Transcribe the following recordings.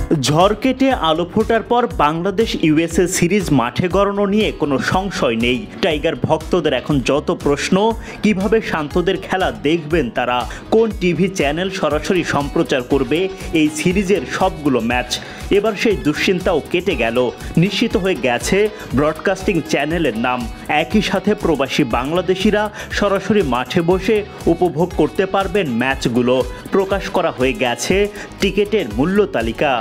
ঝড় কেটে আলো ফোটার পর বাংলাদেশ ইউএসএ সিরিজ মাঠে গড়ানো নিয়ে কোনো সংশয় নেই। টাইগার ভক্তদের এখন যত প্রশ্ন, কিভাবে শান্তদের খেলা দেখবেন তারা, কোন টিভি চ্যানেল সরাসরি সম্প্রচার করবে এই সিরিজের সবগুলো ম্যাচ। এবার সেই দুশ্চিন্তাও কেটে গেল, নিশ্চিত হয়ে গেছে ব্রডকাস্টিং চ্যানেলের নাম। একই সাথে প্রবাসী বাংলাদেশিরা সরাসরি মাঠে বসে উপভোগ করতে পারবেন ম্যাচগুলো। প্রকাশ করা হয়ে গেছে টিকিটের মূল্য তালিকা।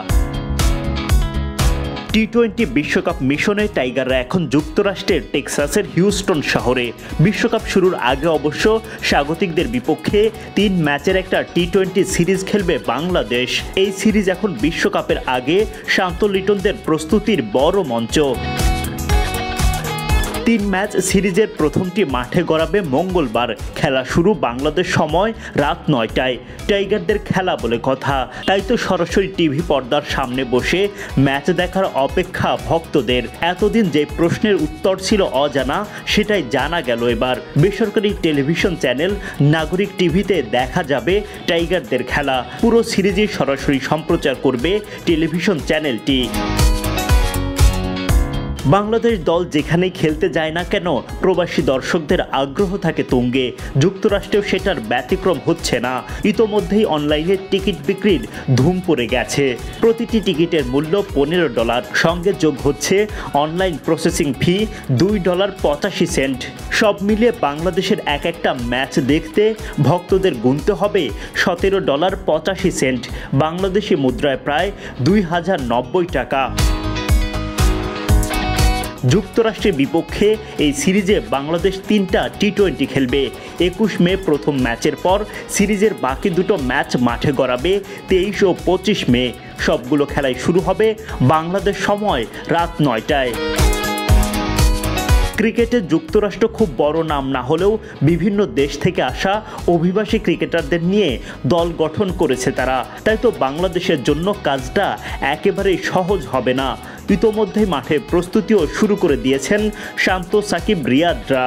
টি-20 বিশ্বকাপ মিশনে টাইগাররা এখন যুক্তরাষ্ট্রের টেক্সাসের হিউস্টন শহরে। বিশ্বকাপ শুরুর আগে অবশ্য স্বাগতিকদের বিপক্ষে 3 ম্যাচের একটা টি-20 সিরিজ খেলবে বাংলাদেশ। এই সিরিজ এখন বিশ্বকাপের আগে শান্ত লিটনদের প্রস্তুতির বড় মঞ্চ। 3 ম্যাচ সিরিজের প্রথমটি মাঠে গড়াবে মঙ্গলবার। খেলা শুরু বাংলাদেশ সময় রাত 9টায়। টাইগারদের খেলা বলে কথা, তাই তো সরাসরি টিভি পর্দার সামনে বসে ম্যাচ দেখার অপেক্ষা ভক্তদের। এতদিন যে প্রশ্নের উত্তর ছিল অজানা, সেটাই জানা গেল এবার। বেসরকারি টেলিভিশন চ্যানেল নাগরিক টিভিতে দেখা যাবে টাইগারদের খেলা। পুরো সিরিজই সরাসরি সম্প্রচার করবে টেলিভিশন চ্যানেলটি। বাংলাদেশ দল যেখানেই খেলতে যায় না কেন, প্রবাসী দর্শকদের আগ্রহ থাকে তুঙ্গে। যুক্তরাষ্ট্রেও সেটার ব্যতিক্রম হচ্ছে না। ইতোমধ্যেই অনলাইনে টিকিট বিক্রির ধুম পড়ে গেছে। প্রতিটি টিকিটের মূল্য $15, সঙ্গে যোগ হচ্ছে অনলাইন প্রসেসিং ফি $2.85। সব মিলিয়ে বাংলাদেশের এক একটা ম্যাচ দেখতে ভক্তদের গুনতে হবে $17.85, বাংলাদেশি মুদ্রায় প্রায় 2090 টাকা। যুক্তরাষ্ট্রের বিপক্ষে এই সিরিজে বাংলাদেশ 3টা টি-20 খেলবে। 21 মে প্রথম ম্যাচের পর সিরিজের বাকি দুটো ম্যাচ মাঠে গড়াবে 23 ও 25 মে। সবগুলো খেলাই শুরু হবে বাংলাদেশ সময় রাত 9টায়। ক্রিকেটে যুক্তরাষ্ট্র খুব বড় নাম না হলেও বিভিন্ন দেশ থেকে আসা অভিবাসী ক্রিকেটারদের নিয়ে দল গঠন করেছে তারা। তাই তো বাংলাদেশের জন্য কাজটা একেবারেই সহজ হবে না। ইতোমধ্যেই মাঠে প্রস্তুতিও শুরু করে দিয়েছেন শান্ত, সাকিব, রিয়াদরা।